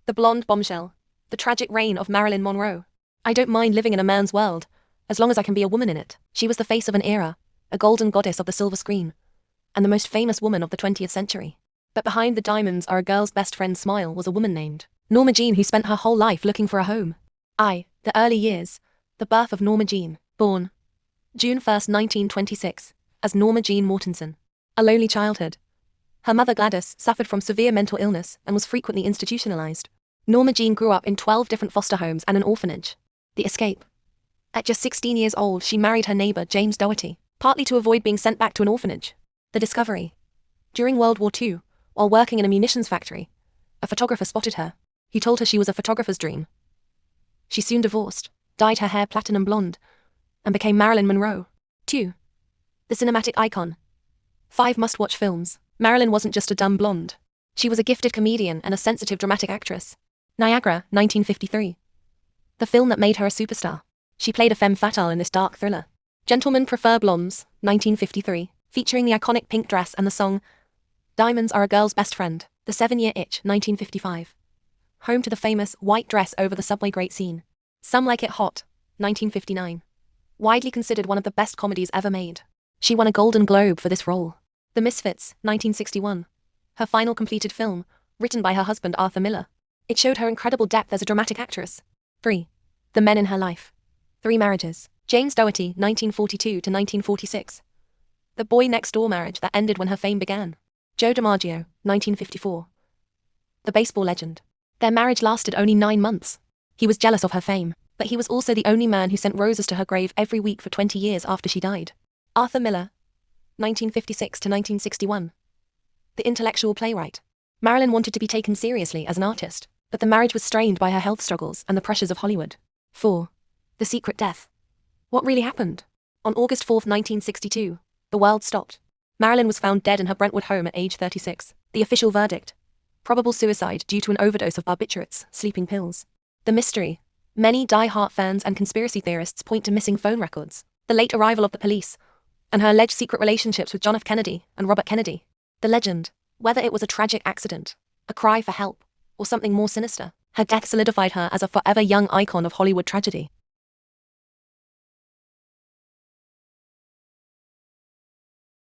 The blonde bombshell. The tragic reign of Marilyn Monroe. I don't mind living in a man's world, as long as I can be a woman in it. She was the face of an era, a golden goddess of the silver screen, and the most famous woman of the 20th century. But behind the diamonds are a girl's best friend's smile was a woman named Norma Jean, who spent her whole life looking for a home. The early years. The birth of Norma Jean, born June 1st, 1926, as Norma Jean Mortensen. A lonely childhood. Her mother Gladys suffered from severe mental illness and was frequently institutionalized. Norma Jean grew up in 12 different foster homes and an orphanage. The escape. At just 16 years old, she married her neighbor James Doherty, partly to avoid being sent back to an orphanage. The discovery. During World War II, while working in a munitions factory, a photographer spotted her. He told her she was a photographer's dream. She soon divorced, dyed her hair platinum blonde, and became Marilyn Monroe. 2. The cinematic icon. 5 must-watch films. Marilyn wasn't just a dumb blonde. She was a gifted comedian and a sensitive dramatic actress. Niagara, 1953. The film that made her a superstar. She played a femme fatale in this dark thriller. Gentlemen Prefer Blondes, 1953, featuring the iconic pink dress and the song Diamonds Are a Girl's Best Friend. The 7-Year Itch, 1955. Home to the famous white dress over the subway grate scene. Some Like It Hot, 1959. Widely considered one of the best comedies ever made. She won a Golden Globe for this role. The Misfits, 1961. Her final completed film, written by her husband Arthur Miller. It showed her incredible depth as a dramatic actress. 3. The men in her life. 3 marriages. James Doherty, 1942 to 1946. The boy next door marriage that ended when her fame began. Joe DiMaggio, 1954. The baseball legend. Their marriage lasted only 9 months. He was jealous of her fame, but he was also the only man who sent roses to her grave every week for 20 years after she died. Arthur Miller, 1956 to 1961. The intellectual playwright. Marilyn wanted to be taken seriously as an artist, but the marriage was strained by her health struggles and the pressures of Hollywood. 4. The secret death. What really happened? On August 4, 1962, the world stopped. Marilyn was found dead in her Brentwood home at age 36. The official verdict. Probable suicide due to an overdose of barbiturates, sleeping pills. The mystery. Many die-hard fans and conspiracy theorists point to missing phone records, the late arrival of the police, and her alleged secret relationships with John F. Kennedy and Robert Kennedy. The legend. Whether it was a tragic accident, a cry for help, or something more sinister, her death solidified her as a forever young icon of Hollywood tragedy.